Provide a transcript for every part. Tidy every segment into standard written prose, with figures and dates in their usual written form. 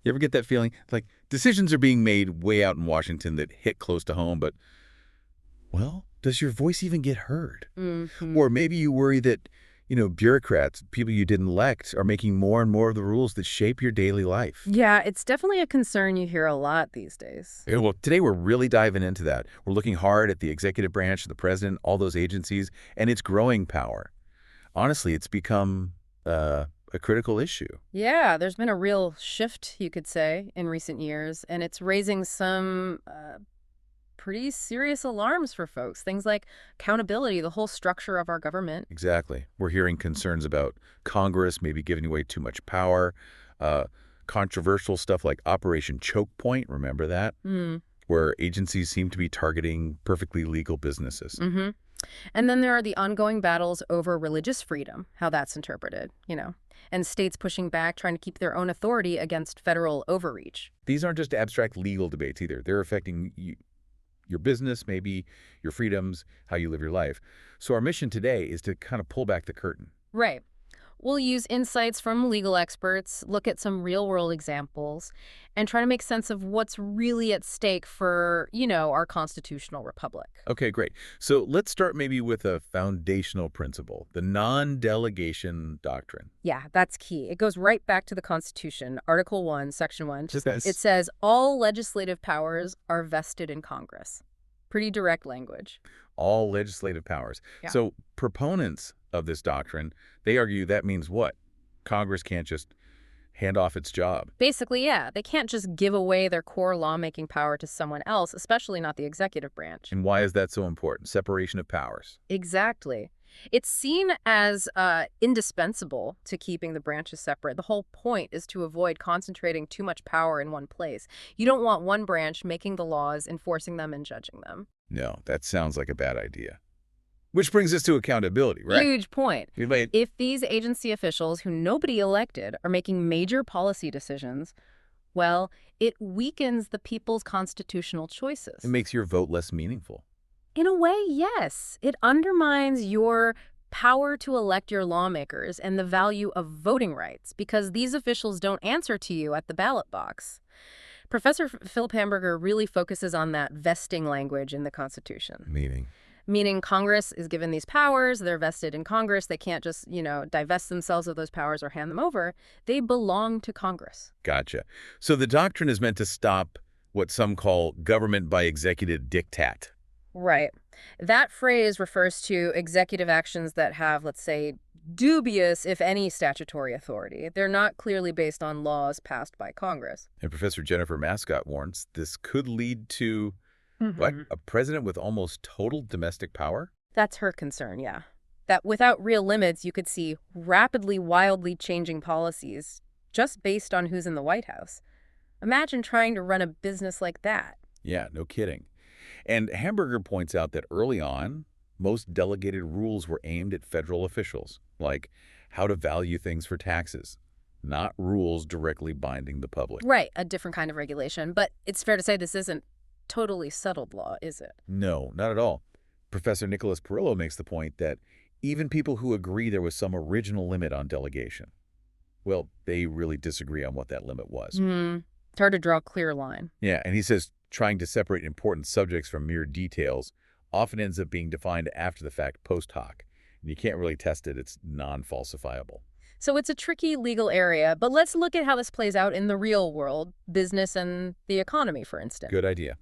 You ever get that feeling? Like decisions are being made way out in Washington that hit close to home, but, well, does your voice even get heard? Hmm. Or maybe you worry that, bureaucrats, people you didn't elect, are making more and more of the rules that shape your daily life. Yeah, it's definitely a concern you hear a lot these days. Yeah, well, today we're really diving into that. We're looking hard at the executive branch, the president, all those agencies, and its growing power. Honestly, it's become a critical issue. Yeah, there's been a real shift, you could say, in recent years, and it's raising some pretty serious alarms for folks. Things like accountability, the whole structure of our government. Exactly. We're hearing concerns about Congress maybe giving away too much power, uh, controversial stuff like Operation Choke Point, remember that? Mm. Where agencies seem to be targeting perfectly legal businesses. Mm-hmm. And then there are the ongoing battles over religious freedom, how that's interpreted, and states pushing back, trying to keep their own authority against federal overreach. These aren't just abstract legal debates either. They're affecting your business, maybe your freedoms, how you live your life. So our mission today is to kind of pull back the curtain. Right. We'll use insights from legal experts, look at some real-world examples, and try to make sense of what's really at stake for our constitutional republic. Okay, great. So let's start maybe with a foundational principle, the non-delegation doctrine. Yeah, that's key. It goes right back to the Constitution, Article 1, Section 1. Just It says all legislative powers are vested in Congress. Pretty direct language. all legislative powers. Yeah. So proponents of this doctrine, they argue that means what? Congress can't just hand off its job. Basically, yeah, they can't just give away their core lawmaking power to someone else, especially not the executive branch. And why is that so important? Separation of powers. Exactly. It's seen as indispensable to keeping the branches separate. The whole point is to avoid concentrating too much power in one place. You don't want one branch making the laws, enforcing them, and judging them. No, that sounds like a bad idea. Which brings us to accountability, right? Huge point. We made- If these agency officials who nobody elected are making major policy decisions, well, it weakens the people's constitutional choices. It makes your vote less meaningful. In a way, yes. It undermines your power to elect your lawmakers and the value of voting rights because these officials don't answer to you at the ballot box. Professor Philip Hamburger really focuses on that vesting language in the Constitution. Meaning Congress is given these powers, they're vested in Congress, they can't just, divest themselves of those powers or hand them over. They belong to Congress. Gotcha. So the doctrine is meant to stop what some call government by executive diktat. Right. That phrase refers to executive actions that have, let's say, dubious, if any, statutory authority. They're not clearly based on laws passed by Congress. And Professor Jennifer Mascott warns this could lead to, what, a president with almost total domestic power? That's her concern, yeah. That without real limits, you could see rapidly, wildly changing policies just based on who's in the White House. Imagine trying to run a business like that. Yeah, no kidding. And Hamburger points out that early on, most delegated rules were aimed at federal officials, like how to value things for taxes, not rules directly binding the public. Right, a different kind of regulation. But it's fair to say this isn't totally settled law, is it? No, not at all. Professor Nicholas Perillo makes the point that even people who agree there was some original limit on delegation, well, they really disagree on what that limit was. It's hard to draw a clear line. Yeah, and he says trying to separate important subjects from mere details often ends up being defined after the fact, post hoc. And you can't really test it. It's non-falsifiable. So it's a tricky legal area, but let's look at how this plays out in the real world, business and the economy, for instance. Good idea.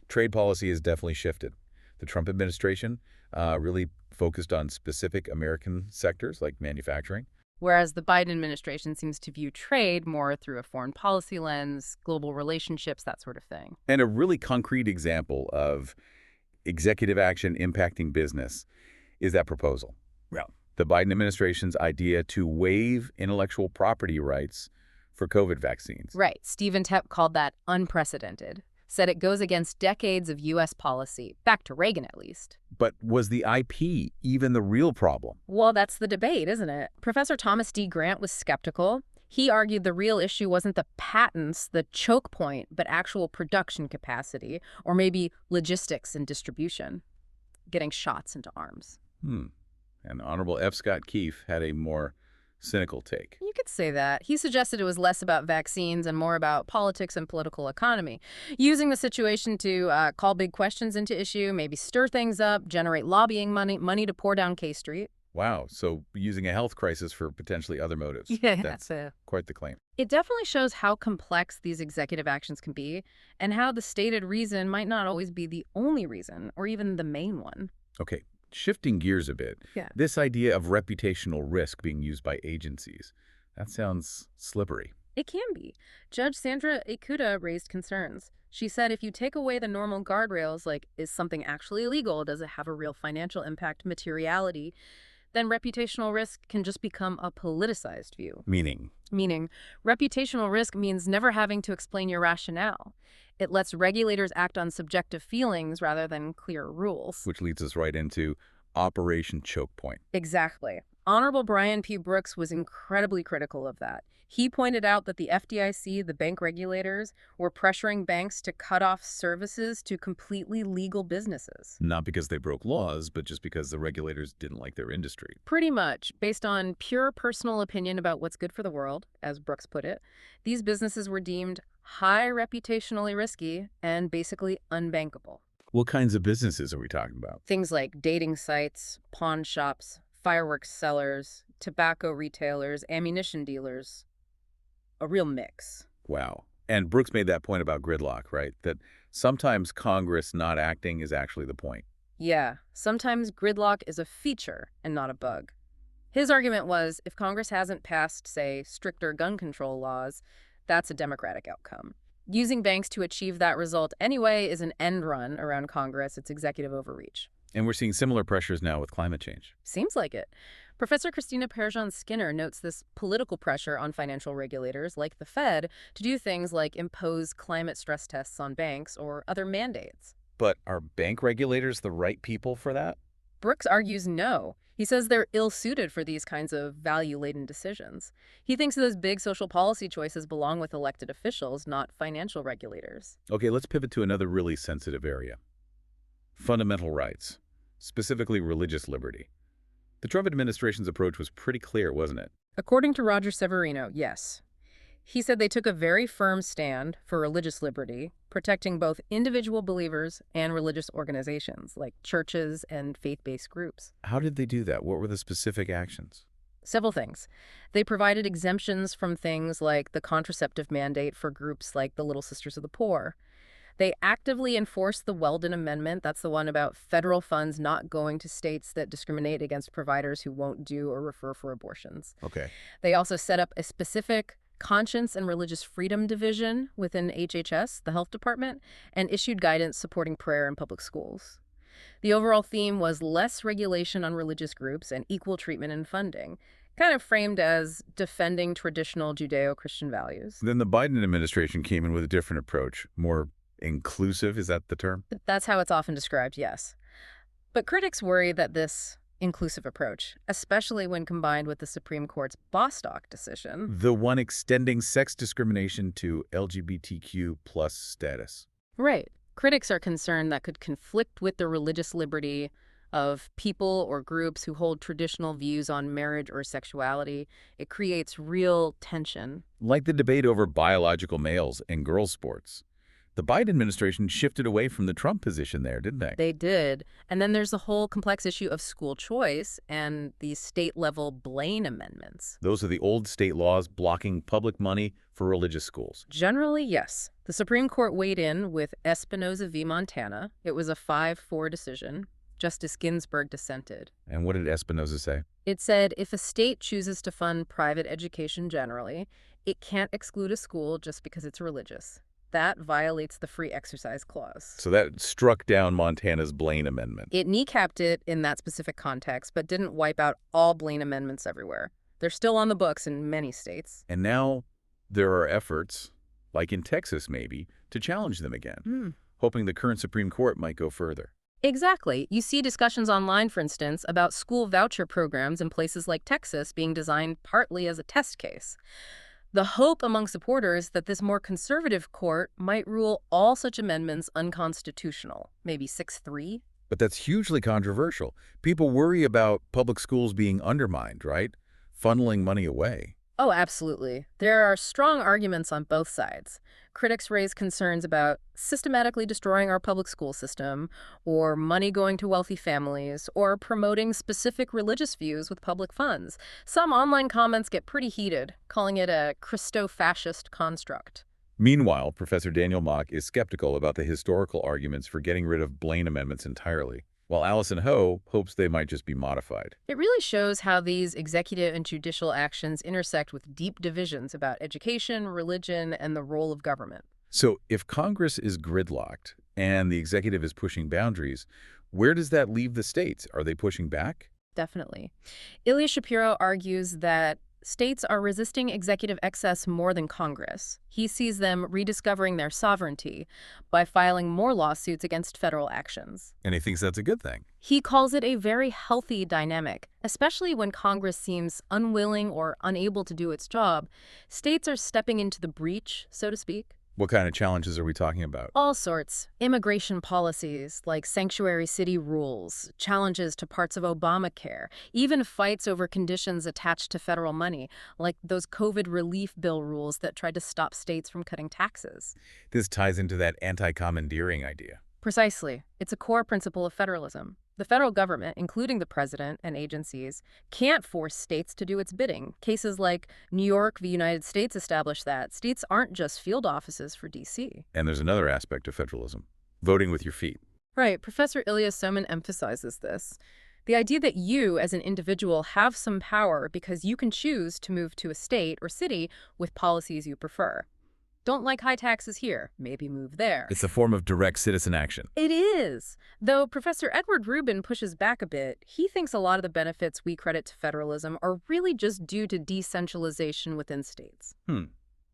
Trade policy has definitely shifted. The Trump administration really focused on specific American sectors like manufacturing. Whereas the Biden administration seems to view trade more through a foreign policy lens, global relationships, that sort of thing. And a really concrete example of executive action impacting business is that proposal. Yeah. The Biden administration's idea to waive intellectual property rights for COVID vaccines. Right. Stephen Tepp called that unprecedented. Said it goes against decades of U.S. policy, back to Reagan at least. But was the IP even the real problem? Well, that's the debate, isn't it? Professor Thomas D. Grant was skeptical. He argued the real issue wasn't the patents, the choke point, but actual production capacity, or maybe logistics and distribution, getting shots into arms. And Honorable F. Scott Keefe had a more cynical take. You could say that. He suggested it was less about vaccines and more about politics and political economy, using the situation to call big questions into issue, maybe stir things up, generate lobbying money to pour down K Street. Wow, so using a health crisis for potentially other motives. Yeah, That's quite the claim. It definitely shows how complex these executive actions can be and how the stated reason might not always be the only reason or even the main one. Okay, shifting gears a bit, Yeah. this idea of reputational risk being used by agencies, that sounds slippery. It can be. Judge Sandra Ikuda raised concerns. She said if you take away the normal guardrails, like is something actually illegal, does it have a real financial impact, materiality, then reputational risk can just become a politicized view. Meaning, reputational risk means never having to explain your rationale. It lets regulators act on subjective feelings rather than clear rules. Which leads us right into Operation Choke Point. Exactly. Honorable Brian P. Brooks was incredibly critical of that. He pointed out that the FDIC, the bank regulators, were pressuring banks to cut off services to completely legal businesses. Not because they broke laws, but just because the regulators didn't like their industry. Pretty much, based on pure personal opinion about what's good for the world, as Brooks put it, these businesses were deemed high reputationally risky and basically unbankable. What kinds of businesses are we talking about? Things like dating sites, pawn shops, fireworks sellers, tobacco retailers, ammunition dealers. A real mix. Wow. And Brooks made that point about gridlock, right? That sometimes Congress not acting is actually the point. Yeah, sometimes gridlock is a feature and not a bug. His argument was if Congress hasn't passed, say, stricter gun control laws, that's a Democratic outcome. Using banks to achieve that result anyway is an end run around Congress. It's executive overreach. And we're seeing similar pressures now with climate change. Seems like it. Professor Christina Perjean-Skinner notes this political pressure on financial regulators, like the Fed, to do things like impose climate stress tests on banks or other mandates. But are bank regulators the right people for that? Brooks argues no. He says they're ill-suited for these kinds of value-laden decisions. He thinks those big social policy choices belong with elected officials, not financial regulators. Okay, let's pivot to another really sensitive area. Fundamental rights, specifically religious liberty. The Trump administration's approach was pretty clear, wasn't it? According to Roger Severino, yes. He said they took a very firm stand for religious liberty, protecting both individual believers and religious organizations like churches and faith-based groups. How did they do that? What were the specific actions? Several things. They provided exemptions from things like the contraceptive mandate for groups like the Little Sisters of the Poor. They actively enforced the Weldon Amendment. That's the one about federal funds not going to states that discriminate against providers who won't do or refer for abortions. Okay. They also set up a specific Conscience and Religious Freedom Division within HHS, the health department, and issued guidance supporting prayer in public schools. The overall theme was less regulation on religious groups and equal treatment in funding, kind of framed as defending traditional Judeo-Christian values. Then the Biden administration came in with a different approach, more inclusive, is that the term? That's how it's often described, yes. But critics worry that this inclusive approach, especially when combined with the Supreme Court's Bostock decision. The one extending sex discrimination to LGBTQ plus status. Right. Critics are concerned that could conflict with the religious liberty of people or groups who hold traditional views on marriage or sexuality. It creates real tension. Like the debate over biological males in girls' sports. The Biden administration shifted away from the Trump position there, didn't they? They did. And then there's the whole complex issue of school choice and these state-level Blaine amendments. Those are the old state laws blocking public money for religious schools. Generally, yes. The Supreme Court weighed in with Espinoza v. Montana. It was a 5-4 decision. Justice Ginsburg dissented. And what did Espinoza say? It said if a state chooses to fund private education generally, it can't exclude a school just because it's religious. That violates the Free Exercise Clause. So that struck down Montana's Blaine Amendment. It kneecapped it in that specific context, but didn't wipe out all Blaine amendments everywhere. They're still on the books in many states. And now there are efforts, like in Texas maybe, to challenge them again, hoping the current Supreme Court might go further. Exactly. You see discussions online, for instance, about school voucher programs in places like Texas being designed partly as a test case. The hope among supporters that this more conservative court might rule all such amendments unconstitutional, maybe 6-3. But that's hugely controversial. People worry about public schools being undermined, right? funneling money away. Oh, absolutely. There are strong arguments on both sides. Critics raise concerns about systematically destroying our public school system, or money going to wealthy families, or promoting specific religious views with public funds. Some online comments get pretty heated, calling it a Christo-fascist construct. Meanwhile, Professor Daniel Mock is skeptical about the historical arguments for getting rid of Blaine amendments entirely, while Allison Ho hopes they might just be modified. It really shows how these executive and judicial actions intersect with deep divisions about education, religion, and the role of government. So if Congress is gridlocked and the executive is pushing boundaries, where does that leave the states? Are they pushing back? Definitely. Ilya Shapiro argues that states are resisting executive excess more than Congress. He sees them rediscovering their sovereignty by filing more lawsuits against federal actions. And he thinks that's a good thing. He calls it a very healthy dynamic, especially when Congress seems unwilling or unable to do its job. States are stepping into the breach, so to speak. What kind of challenges are we talking about? All sorts. Immigration policies, like sanctuary city rules, challenges to parts of Obamacare, even fights over conditions attached to federal money, like those COVID relief bill rules that tried to stop states from cutting taxes. This ties into that anti-commandeering idea. Precisely. It's a core principle of federalism. The federal government, including the president and agencies, can't force states to do its bidding. Cases like New York v. United States establish that states aren't just field offices for D.C. And there's another aspect of federalism, voting with your feet. Right. Professor Ilya Somin emphasizes this. The idea that you, as an individual, have some power because you can choose to move to a state or city with policies you prefer. Don't like high taxes here, maybe move there. It's a form of direct citizen action. It is. Though Professor Edward Rubin pushes back a bit, he thinks a lot of the benefits we credit to federalism are really just due to decentralization within states. And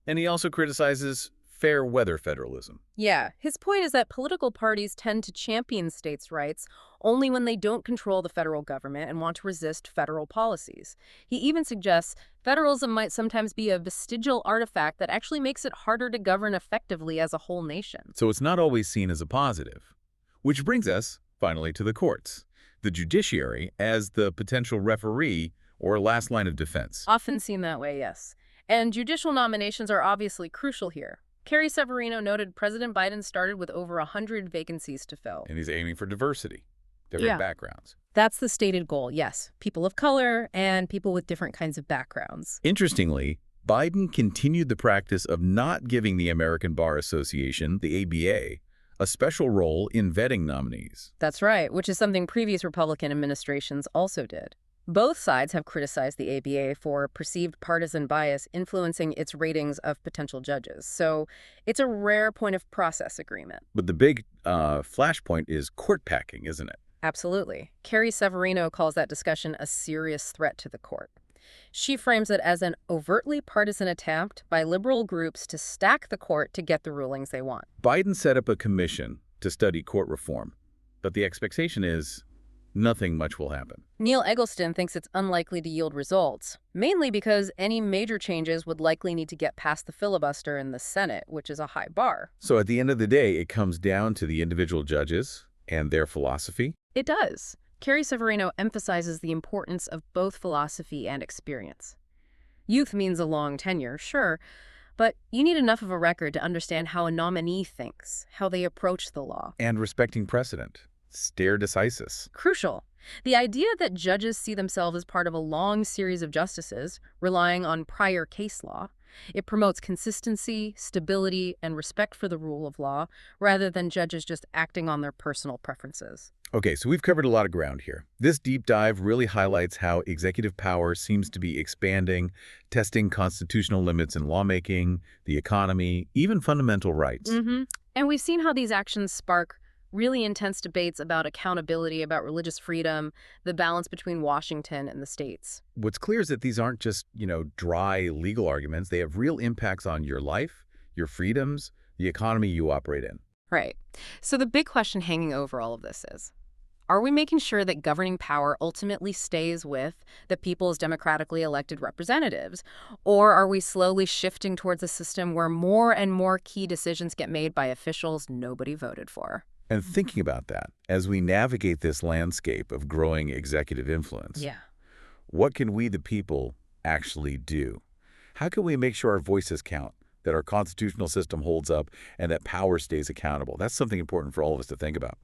he also criticizes fair weather federalism. Yeah, his point is that political parties tend to champion states' rights only when they don't control the federal government and want to resist federal policies. He even suggests federalism might sometimes be a vestigial artifact that actually makes it harder to govern effectively as a whole nation. So it's not always seen as a positive. Which brings us, finally, to the courts. The judiciary as the potential referee or last line of defense. Often seen that way, yes. And judicial nominations are obviously crucial here. Kerry Severino noted President Biden started with over 100 vacancies to fill. And he's aiming for diversity, different backgrounds. That's the stated goal, yes. People of color and people with different kinds of backgrounds. Interestingly, Biden continued the practice of not giving the American Bar Association, the ABA, a special role in vetting nominees. That's right, which is something previous Republican administrations also did. Both sides have criticized the ABA for perceived partisan bias influencing its ratings of potential judges. So it's a rare point of process agreement. But the big flashpoint is court packing, isn't it? Absolutely. Kerry Severino calls that discussion a serious threat to the court. She frames it as an overtly partisan attempt by liberal groups to stack the court to get the rulings they want. Biden set up a commission to study court reform, but the expectation is nothing much will happen. Neil Eggleston thinks it's unlikely to yield results, mainly because any major changes would likely need to get past the filibuster in the Senate, which is a high bar. So at the end of the day, it comes down to the individual judges and their philosophy? It does. Kerry Severino emphasizes the importance of both philosophy and experience. Youth means a long tenure, sure, but you need enough of a record to understand how a nominee thinks, how they approach the law. And respecting precedent. Stare decisis. Crucial. The idea that judges see themselves as part of a long series of justices, relying on prior case law, it promotes consistency, stability, and respect for the rule of law, rather than judges just acting on their personal preferences. Okay, so we've covered a lot of ground here. This deep dive really highlights how executive power seems to be expanding, testing constitutional limits in lawmaking, the economy, even fundamental rights. And we've seen how these actions spark really intense debates about accountability, about religious freedom, the balance between Washington and the states. What's clear is that these aren't just, dry legal arguments. They have real impacts on your life, your freedoms, the economy you operate in. Right. So the big question hanging over all of this is, are we making sure that governing power ultimately stays with the people's democratically elected representatives? Or are we slowly shifting towards a system where more and more key decisions get made by officials nobody voted for? And thinking about that, as we navigate this landscape of growing executive influence, what can we, the people, actually do? How can we make sure our voices count, that our constitutional system holds up, and that power stays accountable? That's something important for all of us to think about.